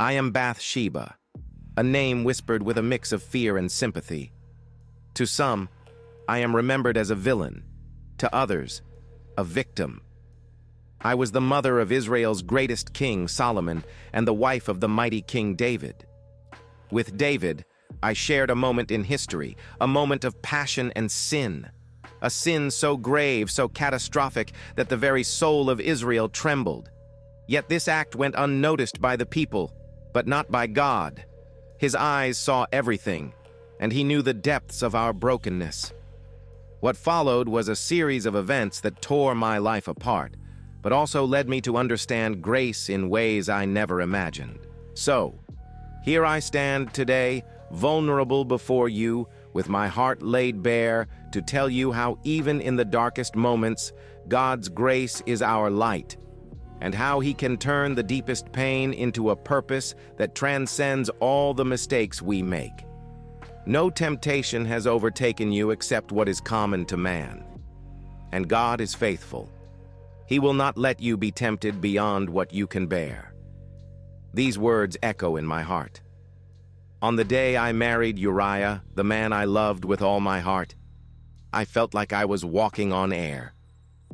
I am Bathsheba, a name whispered with a mix of fear and sympathy. To some, I am remembered as a villain. To others, a victim. I was the mother of Israel's greatest king, Solomon, and the wife of the mighty King David. With David, I shared a moment in history, a moment of passion and sin. A sin so grave, so catastrophic, that the very soul of Israel trembled. Yet this act went unnoticed by the people, but not by God. His eyes saw everything, and he knew the depths of our brokenness. What followed was a series of events that tore my life apart, but also led me to understand grace in ways I never imagined. So, here I stand today, vulnerable before you, with my heart laid bare, to tell you how even in the darkest moments, God's grace is our light, and how he can turn the deepest pain into a purpose that transcends all the mistakes we make. No temptation has overtaken you except what is common to man. And God is faithful. He will not let you be tempted beyond what you can bear. These words echo in my heart. On the day I married Uriah, the man I loved with all my heart, I felt like I was walking on air.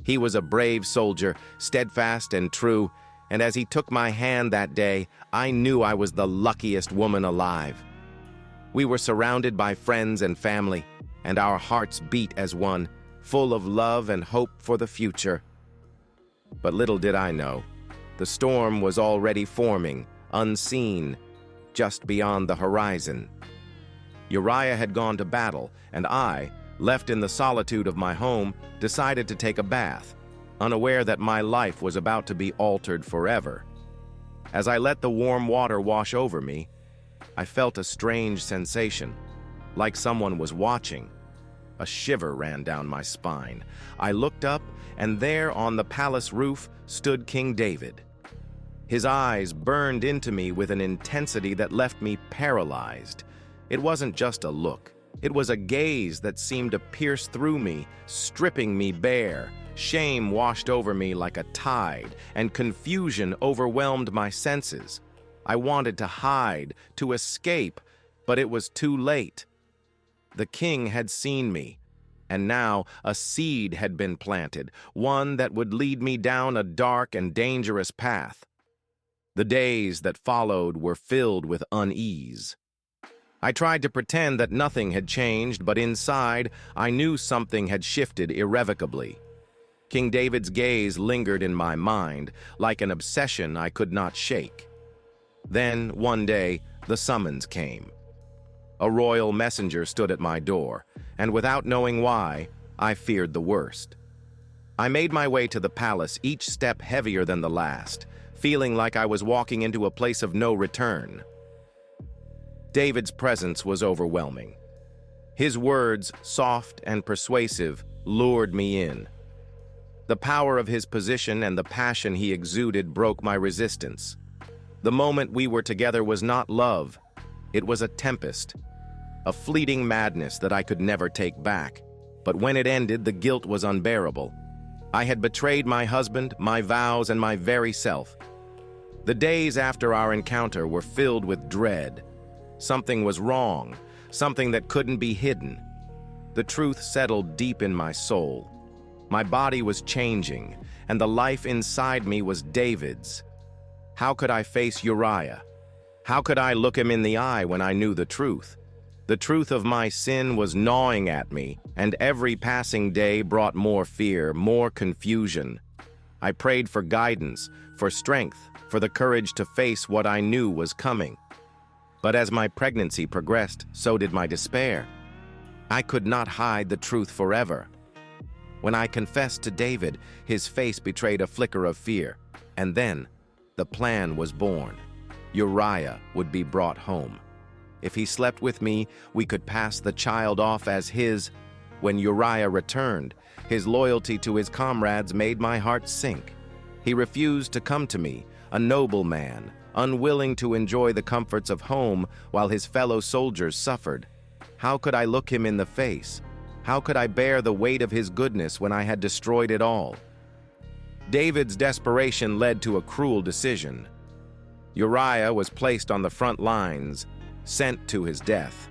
He was a brave soldier, steadfast and true, and as he took my hand that day, I knew I was the luckiest woman alive. We were surrounded by friends and family, and our hearts beat as one, full of love and hope for the future. But little did I know, the storm was already forming, unseen, just beyond the horizon. Uriah had gone to battle, and I, left in the solitude of my home, decided to take a bath, unaware that my life was about to be altered forever. As I let the warm water wash over me, I felt a strange sensation, like someone was watching. A shiver ran down my spine. I looked up, and there on the palace roof stood King David. His eyes burned into me with an intensity that left me paralyzed. It wasn't just a look. It was a gaze that seemed to pierce through me, stripping me bare. Shame washed over me like a tide, and confusion overwhelmed my senses. I wanted to hide, to escape, but it was too late. The king had seen me, and now a seed had been planted, one that would lead me down a dark and dangerous path. The days that followed were filled with unease. I tried to pretend that nothing had changed, but inside, I knew something had shifted irrevocably. King David's gaze lingered in my mind, like an obsession I could not shake. Then, one day, the summons came. A royal messenger stood at my door, and without knowing why, I feared the worst. I made my way to the palace, each step heavier than the last, feeling like I was walking into a place of no return. David's presence was overwhelming. His words, soft and persuasive, lured me in. The power of his position and the passion he exuded broke my resistance. The moment we were together was not love. It was a tempest, a fleeting madness that I could never take back. But when it ended, the guilt was unbearable. I had betrayed my husband, my vows, and my very self. The days after our encounter were filled with dread. Something was wrong, something that couldn't be hidden. The truth settled deep in my soul. My body was changing, and the life inside me was David's. How could I face Uriah? How could I look him in the eye when I knew the truth? The truth of my sin was gnawing at me, and every passing day brought more fear, more confusion. I prayed for guidance, for strength, for the courage to face what I knew was coming. But as my pregnancy progressed, so did my despair. I could not hide the truth forever. When I confessed to David, his face betrayed a flicker of fear, and then the plan was born. Uriah would be brought home. If he slept with me, we could pass the child off as his. When Uriah returned, his loyalty to his comrades made my heart sink. He refused to come to me, a noble man, unwilling to enjoy the comforts of home while his fellow soldiers suffered. How could I look him in the face? How could I bear the weight of his goodness when I had destroyed it all? David's desperation led to a cruel decision. Uriah was placed on the front lines, sent to his death.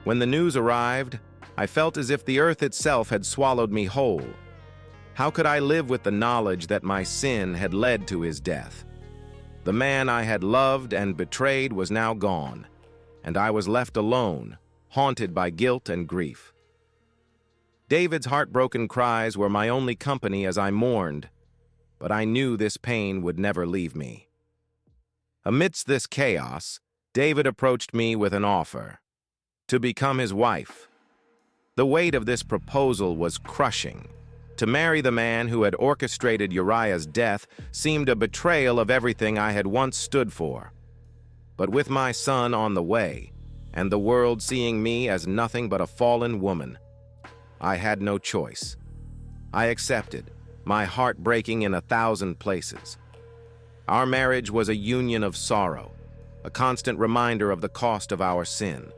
When the news arrived, I felt as if the earth itself had swallowed me whole. How could I live with the knowledge that my sin had led to his death? The man I had loved and betrayed was now gone, and I was left alone, haunted by guilt and grief. David's heartbroken cries were my only company as I mourned, but I knew this pain would never leave me. Amidst this chaos, David approached me with an offer: to become his wife. The weight of this proposal was crushing. To marry the man who had orchestrated Uriah's death seemed a betrayal of everything I had once stood for. But with my son on the way, and the world seeing me as nothing but a fallen woman, I had no choice. I accepted, my heart breaking in 1,000 places. Our marriage was a union of sorrow, a constant reminder of the cost of our sin.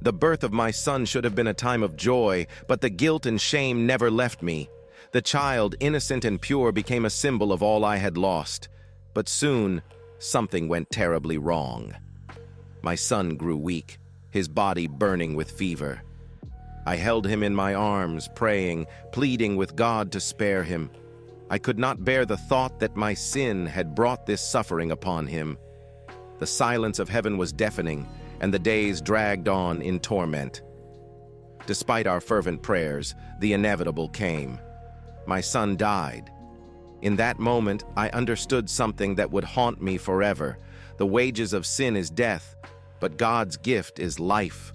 The birth of my son should have been a time of joy, but the guilt and shame never left me. The child, innocent and pure, became a symbol of all I had lost. But soon, something went terribly wrong. My son grew weak, his body burning with fever. I held him in my arms, praying, pleading with God to spare him. I could not bear the thought that my sin had brought this suffering upon him. The silence of heaven was deafening, and the days dragged on in torment. Despite our fervent prayers, the inevitable came. My son died. In that moment, I understood something that would haunt me forever. The wages of sin is death, but God's gift is life.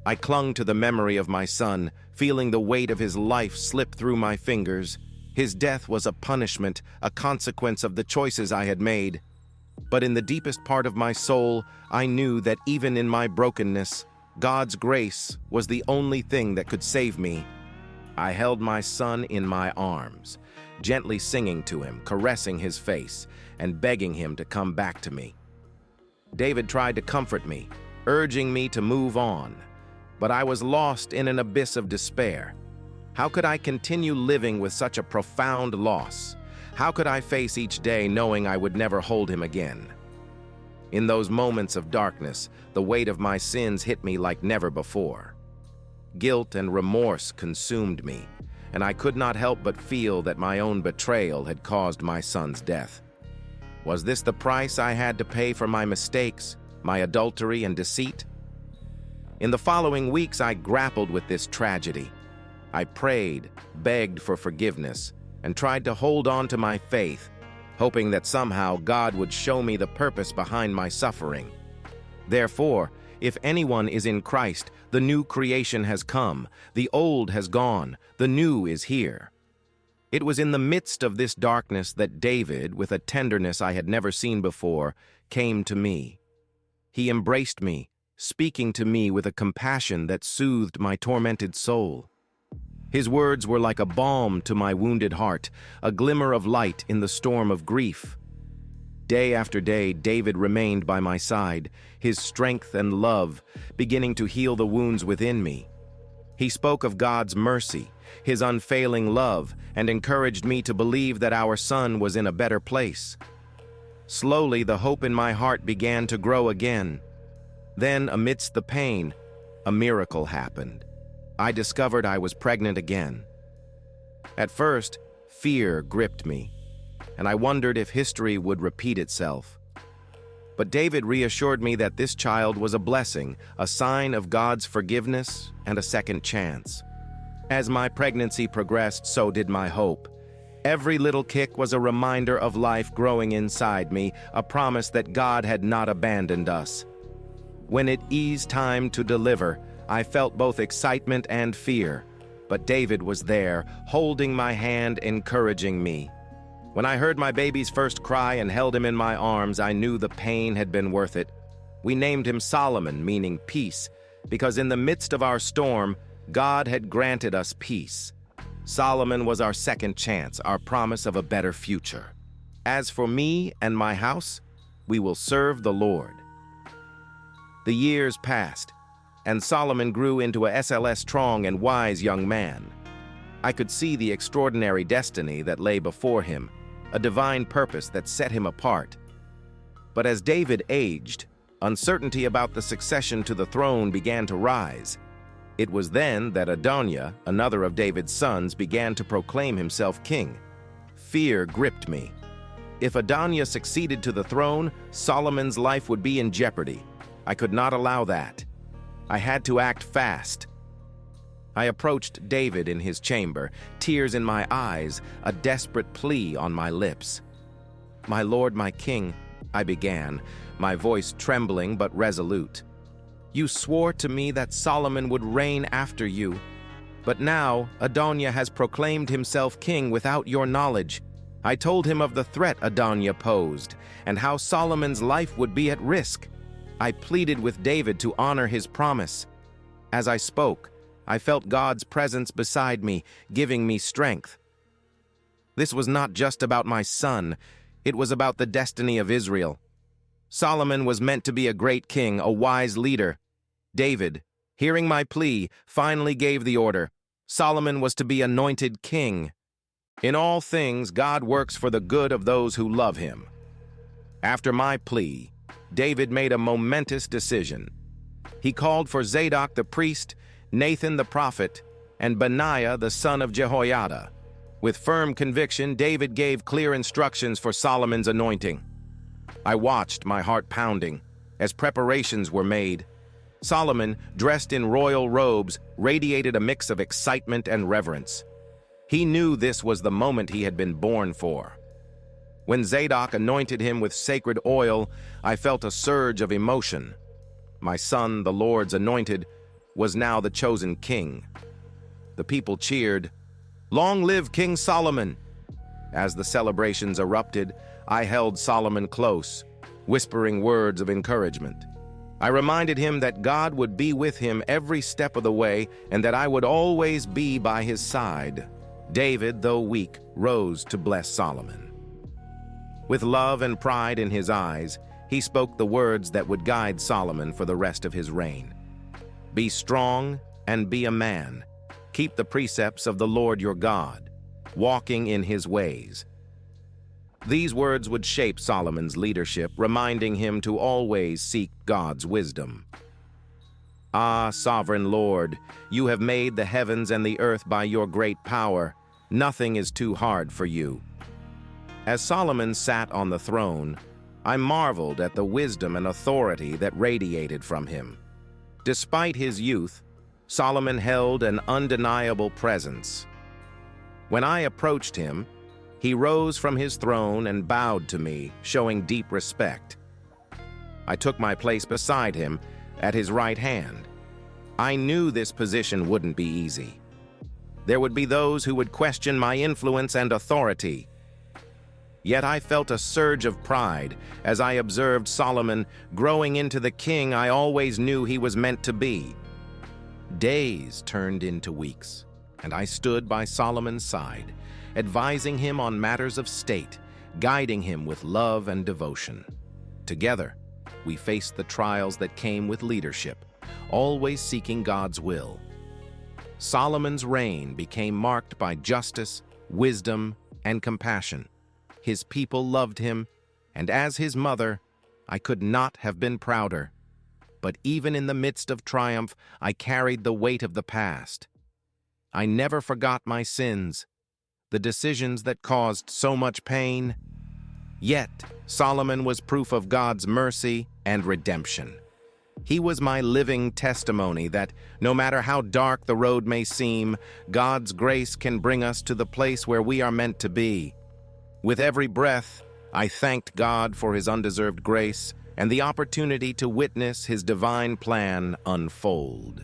I clung to the memory of my son, feeling the weight of his life slip through my fingers. His death was a punishment, a consequence of the choices I had made. But in the deepest part of my soul, I knew that even in my brokenness, God's grace was the only thing that could save me. I held my son in my arms, gently singing to him, caressing his face, and begging him to come back to me. David tried to comfort me, urging me to move on, but I was lost in an abyss of despair. How could I continue living with such a profound loss? How could I face each day knowing I would never hold him again? In those moments of darkness, the weight of my sins hit me like never before. Guilt and remorse consumed me, and I could not help but feel that my own betrayal had caused my son's death. Was this the price I had to pay for my mistakes, my adultery and deceit? In the following weeks, I grappled with this tragedy. I prayed, begged for forgiveness, and tried to hold on to my faith, hoping that somehow God would show me the purpose behind my suffering. Therefore, if anyone is in Christ, the new creation has come, the old has gone, the new is here. It was in the midst of this darkness that David, with a tenderness I had never seen before, came to me. He embraced me, speaking to me with a compassion that soothed my tormented soul. His words were like a balm to my wounded heart, a glimmer of light in the storm of grief. Day after day, David remained by my side, his strength and love beginning to heal the wounds within me. He spoke of God's mercy, his unfailing love, and encouraged me to believe that our son was in a better place. Slowly, the hope in my heart began to grow again. Then, amidst the pain, a miracle happened. I discovered I was pregnant again. At first, fear gripped me, and I wondered if history would repeat itself. But David reassured me that this child was a blessing, a sign of God's forgiveness and a second chance. As my pregnancy progressed, so did my hope. Every little kick was a reminder of life growing inside me, a promise that God had not abandoned us. When it eased time to deliver, I felt both excitement and fear, but David was there, holding my hand, encouraging me. When I heard my baby's first cry and held him in my arms, I knew the pain had been worth it. We named him Solomon, meaning peace, because in the midst of our storm, God had granted us peace. Solomon was our second chance, our promise of a better future. As for me and my house, we will serve the Lord. The years passed, and Solomon grew into a SLS strong and wise young man. I could see the extraordinary destiny that lay before him, a divine purpose that set him apart. But as David aged, uncertainty about the succession to the throne began to rise. It was then that Adoniah, another of David's sons, began to proclaim himself king. Fear gripped me. If Adoniah succeeded to the throne, Solomon's life would be in jeopardy. I could not allow that. I had to act fast. I approached David in his chamber, tears in my eyes, a desperate plea on my lips. "My lord, my king," I began, my voice trembling but resolute. "You swore to me that Solomon would reign after you. But now Adoniah has proclaimed himself king without your knowledge. I told him of the threat Adoniah posed, and how Solomon's life would be at risk. I pleaded with David to honor his promise. As I spoke, I felt God's presence beside me, giving me strength. This was not just about my son, it was about the destiny of Israel. Solomon was meant to be a great king, a wise leader. David, hearing my plea, finally gave the order. Solomon was to be anointed king. In all things, God works for the good of those who love him. After my plea, David made a momentous decision. He called for Zadok the priest, Nathan the prophet, and Benaiah the son of Jehoiada. With firm conviction, David gave clear instructions for Solomon's anointing. I watched, my heart pounding, as preparations were made. Solomon, dressed in royal robes, radiated a mix of excitement and reverence. He knew this was the moment he had been born for. When Zadok anointed him with sacred oil, I felt a surge of emotion. My son, the Lord's anointed, was now the chosen king. The people cheered, "Long live King Solomon!" As the celebrations erupted, I held Solomon close, whispering words of encouragement. I reminded him that God would be with him every step of the way and that I would always be by his side. David, though weak, rose to bless Solomon. With love and pride in his eyes, he spoke the words that would guide Solomon for the rest of his reign. "Be strong and be a man. Keep the precepts of the Lord your God, walking in his ways." These words would shape Solomon's leadership, reminding him to always seek God's wisdom. "Ah, sovereign Lord, you have made the heavens and the earth by your great power. Nothing is too hard for you." As Solomon sat on the throne, I marveled at the wisdom and authority that radiated from him. Despite his youth, Solomon held an undeniable presence. When I approached him, he rose from his throne and bowed to me, showing deep respect. I took my place beside him, at his right hand. I knew this position wouldn't be easy. There would be those who would question my influence and authority. Yet I felt a surge of pride as I observed Solomon growing into the king I always knew he was meant to be. Days turned into weeks, and I stood by Solomon's side, advising him on matters of state, guiding him with love and devotion. Together, we faced the trials that came with leadership, always seeking God's will. Solomon's reign became marked by justice, wisdom, and compassion. His people loved him, and as his mother, I could not have been prouder. But even in the midst of triumph, I carried the weight of the past. I never forgot my sins, the decisions that caused so much pain. Yet, Solomon was proof of God's mercy and redemption. He was my living testimony that, no matter how dark the road may seem, God's grace can bring us to the place where we are meant to be. With every breath, I thanked God for his undeserved grace and the opportunity to witness his divine plan unfold.